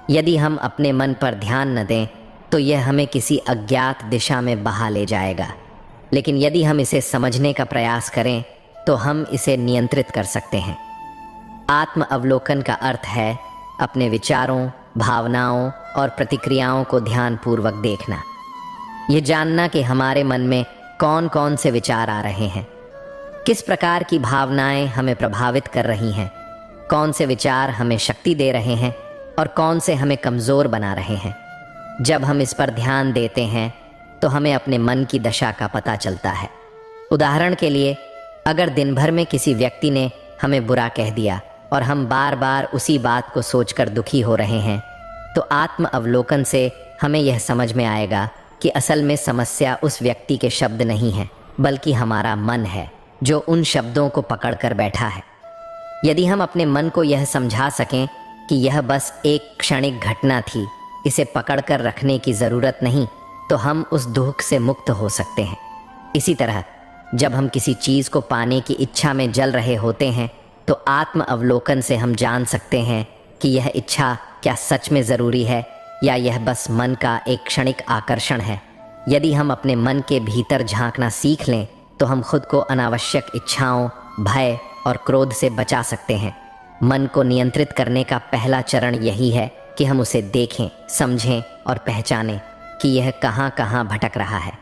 यदि हम अपने मन पर ध्यान न दें तो यह हमें किसी अज्ञात दिशा में बहा ले जाएगा, लेकिन यदि हम इसे समझने का प्रयास करें तो हम इसे नियंत्रित कर सकते हैं। आत्म अवलोकन का अर्थ है अपने विचारों, भावनाओं और प्रतिक्रियाओं को ध्यानपूर्वक देखना। ये जानना कि हमारे मन में कौन कौन से विचार आ रहे हैं, किस प्रकार की भावनाएं हमें प्रभावित कर रही हैं, कौन से विचार हमें शक्ति दे रहे हैं और कौन से हमें कमज़ोर बना रहे हैं। जब हम इस पर ध्यान देते हैं तो हमें अपने मन की दशा का पता चलता है। उदाहरण के लिए, अगर दिन भर में किसी व्यक्ति ने हमें बुरा कह दिया और हम बार बार उसी बात को सोचकर दुखी हो रहे हैं तो आत्म अवलोकन से हमें यह समझ में आएगा कि असल में समस्या उस व्यक्ति के शब्द नहीं है, बल्कि हमारा मन है जो उन शब्दों को पकड़कर बैठा है। यदि हम अपने मन को यह समझा सकें कि यह बस एक क्षणिक घटना थी, इसे पकड़कर रखने की ज़रूरत नहीं, तो हम उस दुख से मुक्त हो सकते हैं। इसी तरह जब हम किसी चीज़ को पाने की इच्छा में जल रहे होते हैं तो आत्म अवलोकन से हम जान सकते हैं कि यह इच्छा क्या सच में ज़रूरी है या यह बस मन का एक क्षणिक आकर्षण है। यदि हम अपने मन के भीतर झांकना सीख लें तो हम खुद को अनावश्यक इच्छाओं, भय और क्रोध से बचा सकते हैं। मन को नियंत्रित करने का पहला चरण यही है कि हम उसे देखें, समझें और पहचानें कि यह कहाँ कहाँ भटक रहा है।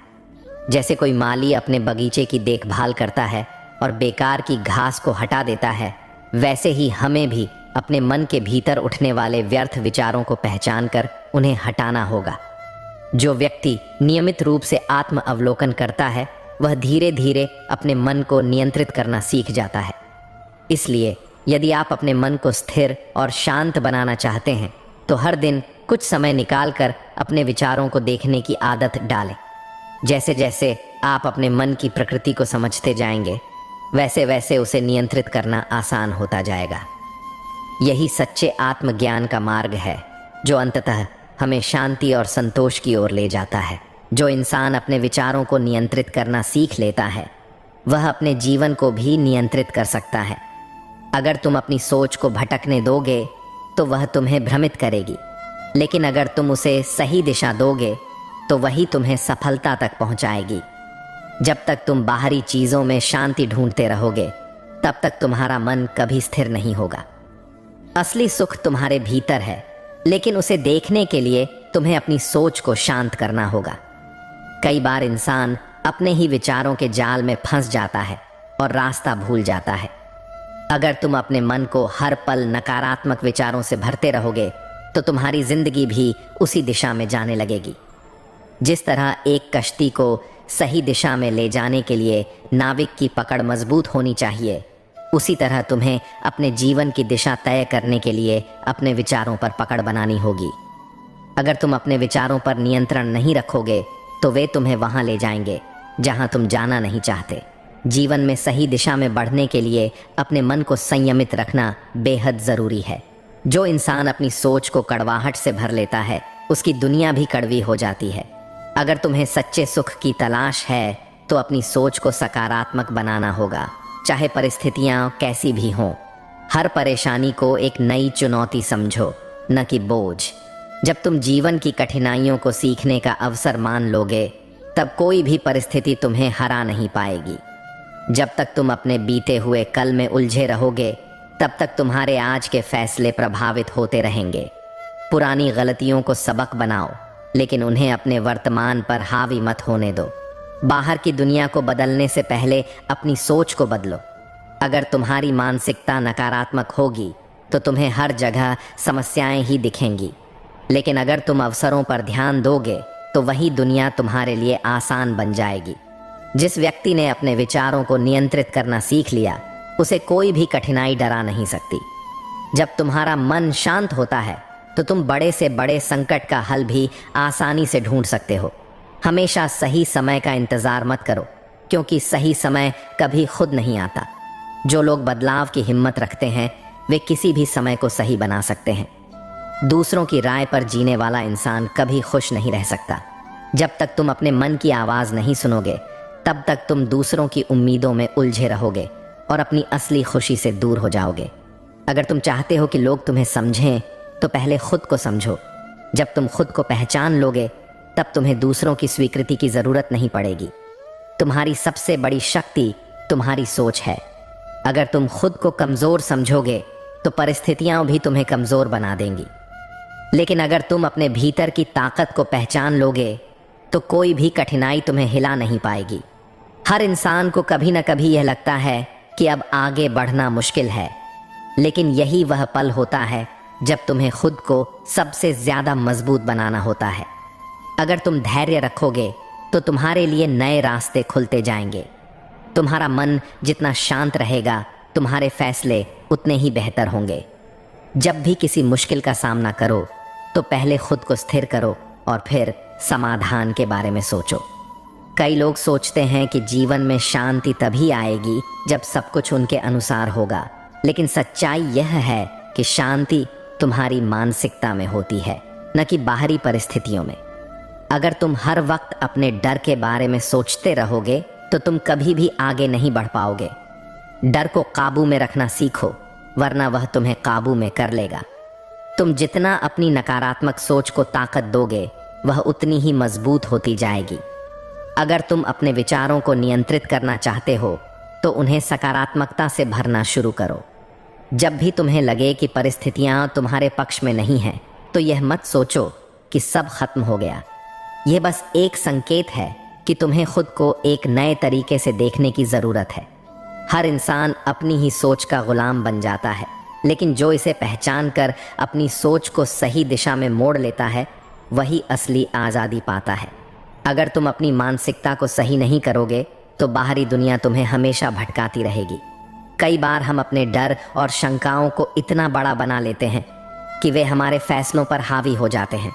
जैसे कोई माली अपने बगीचे की देखभाल करता है और बेकार की घास को हटा देता है, वैसे ही हमें भी अपने मन के भीतर उठने वाले व्यर्थ विचारों को पहचानकर उन्हें हटाना होगा। जो व्यक्ति नियमित रूप से आत्म अवलोकन करता है वह धीरे धीरे अपने मन को नियंत्रित करना सीख जाता है। इसलिए यदि आप अपने मन को स्थिर और शांत बनाना चाहते हैं तो हर दिन कुछ समय निकालकर अपने विचारों को देखने की आदत डालें। जैसे जैसे आप अपने मन की प्रकृति को समझते जाएंगे, वैसे वैसे उसे नियंत्रित करना आसान होता जाएगा। यही सच्चे आत्मज्ञान का मार्ग है जो अंततः हमें शांति और संतोष की ओर ले जाता है। जो इंसान अपने विचारों को नियंत्रित करना सीख लेता है वह अपने जीवन को भी नियंत्रित कर सकता है। अगर तुम अपनी सोच को भटकने दोगे तो वह तुम्हें भ्रमित करेगी, लेकिन अगर तुम उसे सही दिशा दोगे तो वही तुम्हें सफलता तक पहुंचाएगी। जब तक तुम बाहरी चीज़ों में शांति ढूंढते रहोगे तब तक तुम्हारा मन कभी स्थिर नहीं होगा। असली सुख तुम्हारे भीतर है, लेकिन उसे देखने के लिए तुम्हें अपनी सोच को शांत करना होगा। कई बार इंसान अपने ही विचारों के जाल में फंस जाता है और रास्ता भूल जाता है। अगर तुम अपने मन को हर पल नकारात्मक विचारों से भरते रहोगे तो तुम्हारी जिंदगी भी उसी दिशा में जाने लगेगी। जिस तरह एक कश्ती को सही दिशा में ले जाने के लिए नाविक की पकड़ मजबूत होनी चाहिए, उसी तरह तुम्हें अपने जीवन की दिशा तय करने के लिए अपने विचारों पर पकड़ बनानी होगी। अगर तुम अपने विचारों पर नियंत्रण नहीं रखोगे तो वे तुम्हें वहां ले जाएंगे जहां तुम जाना नहीं चाहते। जीवन में सही दिशा में बढ़ने के लिए अपने मन को संयमित रखना बेहद ज़रूरी है। जो इंसान अपनी सोच को कड़वाहट से भर लेता है, उसकी दुनिया भी कड़वी हो जाती है। अगर तुम्हें सच्चे सुख की तलाश है तो अपनी सोच को सकारात्मक बनाना होगा, चाहे परिस्थितियां कैसी भी हों। हर परेशानी को एक नई चुनौती समझो, न कि बोझ। जब तुम जीवन की कठिनाइयों को सीखने का अवसर मान लोगे, तब कोई भी परिस्थिति तुम्हें हरा नहीं पाएगी। जब तक तुम अपने बीते हुए कल में उलझे रहोगे, तब तक तुम्हारे आज के फैसले प्रभावित होते रहेंगे। पुरानी गलतियों को सबक बनाओ, लेकिन उन्हें अपने वर्तमान पर हावी मत होने दो। बाहर की दुनिया को बदलने से पहले अपनी सोच को बदलो। अगर तुम्हारी मानसिकता नकारात्मक होगी तो तुम्हें हर जगह समस्याएं ही दिखेंगी, लेकिन अगर तुम अवसरों पर ध्यान दोगे तो वही दुनिया तुम्हारे लिए आसान बन जाएगी। जिस व्यक्ति ने अपने विचारों को नियंत्रित करना सीख लिया, उसे कोई भी कठिनाई डरा नहीं सकती। जब तुम्हारा मन शांत होता है तो तुम बड़े से बड़े संकट का हल भी आसानी से ढूंढ सकते हो। हमेशा सही समय का इंतजार मत करो, क्योंकि सही समय कभी खुद नहीं आता। जो लोग बदलाव की हिम्मत रखते हैं, वे किसी भी समय को सही बना सकते हैं। दूसरों की राय पर जीने वाला इंसान कभी खुश नहीं रह सकता। जब तक तुम अपने मन की आवाज़ नहीं सुनोगे, तब तक तुम दूसरों की उम्मीदों में उलझे रहोगे और अपनी असली खुशी से दूर हो जाओगे। अगर तुम चाहते हो कि लोग तुम्हें समझें, तो पहले खुद को समझो। जब तुम खुद को पहचान लोगे, तब तुम्हें दूसरों की स्वीकृति की ज़रूरत नहीं पड़ेगी। तुम्हारी सबसे बड़ी शक्ति तुम्हारी सोच है। अगर तुम खुद को कमज़ोर समझोगे तो परिस्थितियां भी तुम्हें कमज़ोर बना देंगी, लेकिन अगर तुम अपने भीतर की ताकत को पहचान लोगे तो कोई भी कठिनाई तुम्हें हिला नहीं पाएगी। हर इंसान को कभी न कभी यह लगता है कि अब आगे बढ़ना मुश्किल है, लेकिन यही वह पल होता है जब तुम्हें खुद को सबसे ज़्यादा मजबूत बनाना होता है। अगर तुम धैर्य रखोगे तो तुम्हारे लिए नए रास्ते खुलते जाएंगे। तुम्हारा मन जितना शांत रहेगा, तुम्हारे फैसले उतने ही बेहतर होंगे। जब भी किसी मुश्किल का सामना करो तो पहले खुद को स्थिर करो और फिर समाधान के बारे में सोचो। कई लोग सोचते हैं कि जीवन में शांति तभी आएगी जब सब कुछ उनके अनुसार होगा, लेकिन सच्चाई यह है कि शांति तुम्हारी मानसिकता में होती है, न कि बाहरी परिस्थितियों में। अगर तुम हर वक्त अपने डर के बारे में सोचते रहोगे तो तुम कभी भी आगे नहीं बढ़ पाओगे। डर को काबू में रखना सीखो, वरना वह तुम्हें काबू में कर लेगा। तुम जितना अपनी नकारात्मक सोच को ताकत दोगे, वह उतनी ही मजबूत होती जाएगी। अगर तुम अपने विचारों को नियंत्रित करना चाहते हो तो उन्हें सकारात्मकता से भरना शुरू करो। जब भी तुम्हें लगे कि परिस्थितियां तुम्हारे पक्ष में नहीं हैं, तो यह मत सोचो कि सब खत्म हो गया। यह बस एक संकेत है कि तुम्हें खुद को एक नए तरीके से देखने की ज़रूरत है। हर इंसान अपनी ही सोच का गुलाम बन जाता है, लेकिन जो इसे पहचान कर अपनी सोच को सही दिशा में मोड़ लेता है, वही असली आज़ादी पाता है। अगर तुम अपनी मानसिकता को सही नहीं करोगे तो बाहरी दुनिया तुम्हें हमेशा भटकाती रहेगी। कई बार हम अपने डर और शंकाओं को इतना बड़ा बना लेते हैं कि वे हमारे फैसलों पर हावी हो जाते हैं,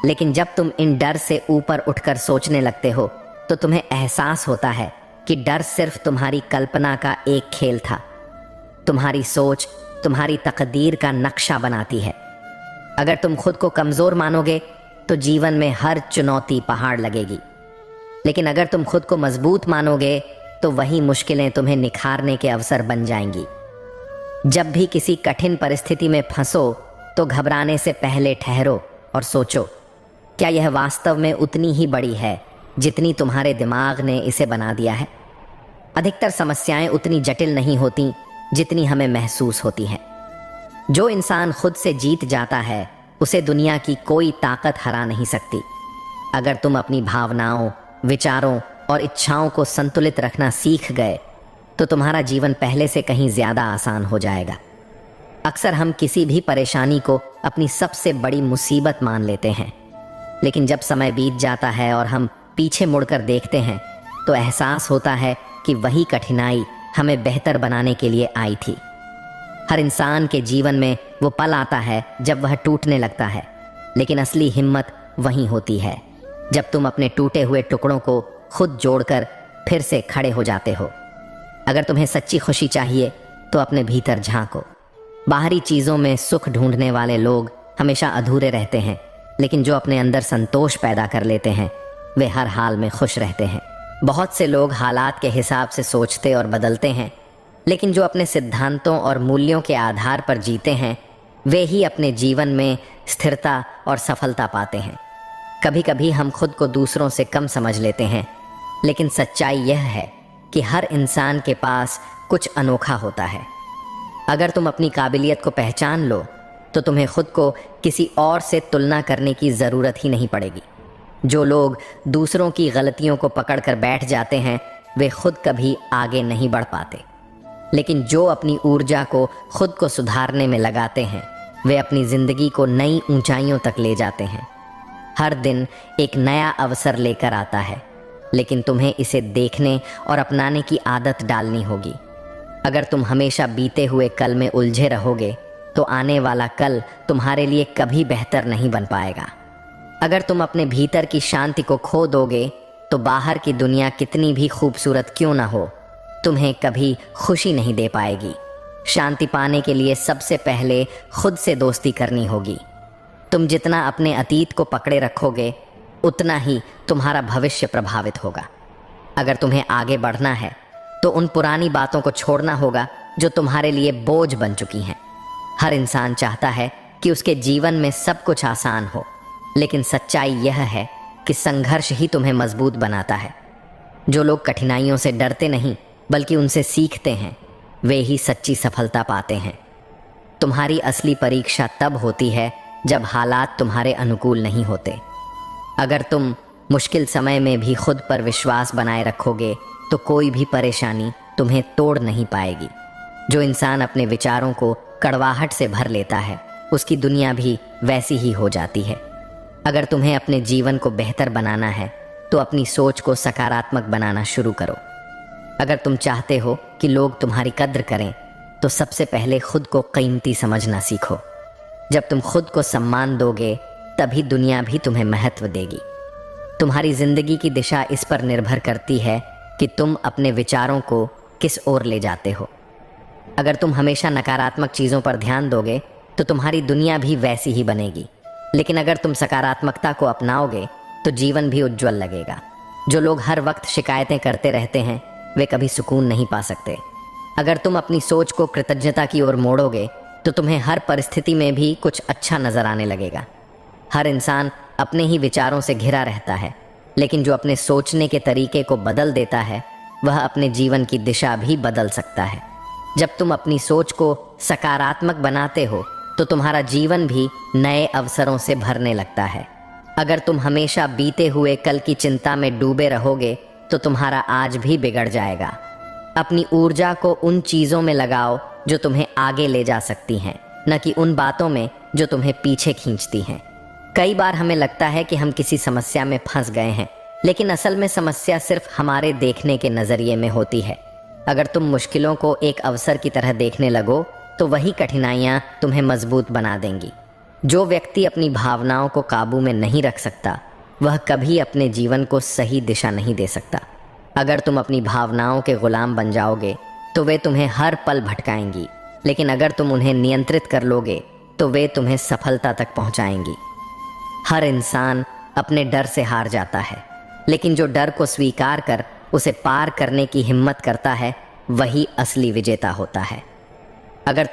लेकिन जब तुम इन डर से ऊपर उठकर सोचने लगते हो तो तुम्हें एहसास होता है कि डर सिर्फ तुम्हारी कल्पना का एक खेल था। तुम्हारी सोच तुम्हारी तकदीर का नक्शा बनाती है। अगर तुम खुद को कमज़ोर मानोगे तो जीवन में हर चुनौती पहाड़ लगेगी, लेकिन अगर तुम खुद को मजबूत मानोगे तो वही मुश्किलें तुम्हें निखारने के अवसर बन जाएंगी। जब भी किसी कठिन परिस्थिति में फंसो तो घबराने से पहले ठहरो और सोचो, क्या यह वास्तव में उतनी ही बड़ी है जितनी तुम्हारे दिमाग ने इसे बना दिया है? अधिकतर समस्याएं उतनी जटिल नहीं होती जितनी हमें महसूस होती हैं। जो इंसान खुद से जीत जाता है उसे दुनिया की कोई ताकत हरा नहीं सकती। अगर तुम अपनी भावनाओं, विचारों और इच्छाओं को संतुलित रखना सीख गए तो तुम्हारा जीवन पहले से कहीं ज़्यादा आसान हो जाएगा। अक्सर हम किसी भी परेशानी को अपनी सबसे बड़ी मुसीबत मान लेते हैं, लेकिन जब समय बीत जाता है और हम पीछे मुड़कर देखते हैं तो एहसास होता है कि वही कठिनाई हमें बेहतर बनाने के लिए आई थी। हर इंसान के जीवन में वो पल आता है जब वह टूटने लगता है, लेकिन असली हिम्मत वहीं होती है जब तुम अपने टूटे हुए टुकड़ों को खुद जोड़कर फिर से खड़े हो जाते हो। अगर तुम्हें सच्ची खुशी चाहिए तो अपने भीतर झांको। बाहरी चीज़ों में सुख ढूंढने वाले लोग हमेशा अधूरे रहते हैं, लेकिन जो अपने अंदर संतोष पैदा कर लेते हैं वे हर हाल में खुश रहते हैं। बहुत से लोग हालात के हिसाब से सोचते और बदलते हैं, लेकिन जो अपने सिद्धांतों और मूल्यों के आधार पर जीते हैं वे ही अपने जीवन में स्थिरता और सफलता पाते हैं। कभी कभी हम खुद को दूसरों से कम समझ लेते हैं, लेकिन सच्चाई यह है कि हर इंसान के पास कुछ अनोखा होता है। अगर तुम अपनी काबिलियत को पहचान लो तो तुम्हें खुद को किसी और से तुलना करने की ज़रूरत ही नहीं पड़ेगी। जो लोग दूसरों की गलतियों को पकड़कर बैठ जाते हैं वे खुद कभी आगे नहीं बढ़ पाते, लेकिन जो अपनी ऊर्जा को खुद को सुधारने में लगाते हैं वे अपनी ज़िंदगी को नई ऊंचाइयों तक ले जाते हैं। हर दिन एक नया अवसर लेकर आता है, लेकिन तुम्हें इसे देखने और अपनाने की आदत डालनी होगी। अगर तुम हमेशा बीते हुए कल में उलझे रहोगे तो आने वाला कल तुम्हारे लिए कभी बेहतर नहीं बन पाएगा। अगर तुम अपने भीतर की शांति को खो दोगे तो बाहर की दुनिया कितनी भी खूबसूरत क्यों ना हो तुम्हें कभी खुशी नहीं दे पाएगी। शांति पाने के लिए सबसे पहले खुद से दोस्ती करनी होगी। तुम जितना अपने अतीत को पकड़े रखोगे उतना ही तुम्हारा भविष्य प्रभावित होगा। अगर तुम्हें आगे बढ़ना है तो उन पुरानी बातों को छोड़ना होगा जो तुम्हारे लिए बोझ बन चुकी हैं। हर इंसान चाहता है कि उसके जीवन में सब कुछ आसान हो, लेकिन सच्चाई यह है कि संघर्ष ही तुम्हें मजबूत बनाता है। जो लोग कठिनाइयों से डरते नहीं बल्कि उनसे सीखते हैं वे ही सच्ची सफलता पाते हैं। तुम्हारी असली परीक्षा तब होती है जब हालात तुम्हारे अनुकूल नहीं होते। अगर तुम मुश्किल समय में भी खुद पर विश्वास बनाए रखोगे तो कोई भी परेशानी तुम्हें तोड़ नहीं पाएगी। जो इंसान अपने विचारों को कड़वाहट से भर लेता है उसकी दुनिया भी वैसी ही हो जाती है। अगर तुम्हें अपने जीवन को बेहतर बनाना है तो अपनी सोच को सकारात्मक बनाना शुरू करो। अगर तुम चाहते हो कि लोग तुम्हारी कद्र करें तो सबसे पहले खुद को कीमती समझना सीखो। जब तुम खुद को सम्मान दोगे तभी दुनिया भी तुम्हें महत्व देगी। तुम्हारी जिंदगी की दिशा इस पर निर्भर करती है कि तुम अपने विचारों को किस ओर ले जाते हो। अगर तुम हमेशा नकारात्मक चीज़ों पर ध्यान दोगे तो तुम्हारी दुनिया भी वैसी ही बनेगी, लेकिन अगर तुम सकारात्मकता को अपनाओगे तो जीवन भी उज्जवल लगेगा। जो लोग हर वक्त शिकायतें करते रहते हैं वे कभी सुकून नहीं पा सकते। अगर तुम अपनी सोच को कृतज्ञता की ओर मोड़ोगे तो तुम्हें हर परिस्थिति में भी कुछ अच्छा नजर आने लगेगा। हर इंसान अपने ही विचारों से घिरा रहता है, लेकिन जो अपने सोचने के तरीके को बदल देता है वह अपने जीवन की दिशा भी बदल सकता है। जब तुम अपनी सोच को सकारात्मक बनाते हो तो तुम्हारा जीवन भी नए अवसरों से भरने लगता है। अगर तुम हमेशा बीते हुए कल की चिंता में डूबे रहोगे तो तुम्हारा आज भी बिगड़ जाएगा। अपनी ऊर्जा को उन चीज़ों में लगाओ जो तुम्हें आगे ले जा सकती हैं, न कि उन बातों में जो तुम्हें पीछे खींचती हैं। कई बार हमें लगता है कि हम किसी समस्या में फंस गए हैं, लेकिन असल में समस्या सिर्फ हमारे देखने के नज़रिए में होती है। अगर तुम मुश्किलों को एक अवसर की तरह देखने लगो तो वही कठिनाइयाँ तुम्हें मजबूत बना देंगी। जो व्यक्ति अपनी भावनाओं को काबू में नहीं रख सकता वह कभी अपने जीवन को सही दिशा नहीं दे सकता। अगर तुम अपनी भावनाओं के गुलाम बन जाओगे तो वे तुम्हें हर पल भटकाएंगी, लेकिन अगर तुम उन्हें नियंत्रित कर लोगे तो वे तुम्हें सफलता तक पहुंचाएंगी। हर इंसान अपने डर से हार जाता है, लेकिन जो डर को स्वीकार कर उसे पार करने की हिम्मत करता है वही असली विजेता होता है। अगर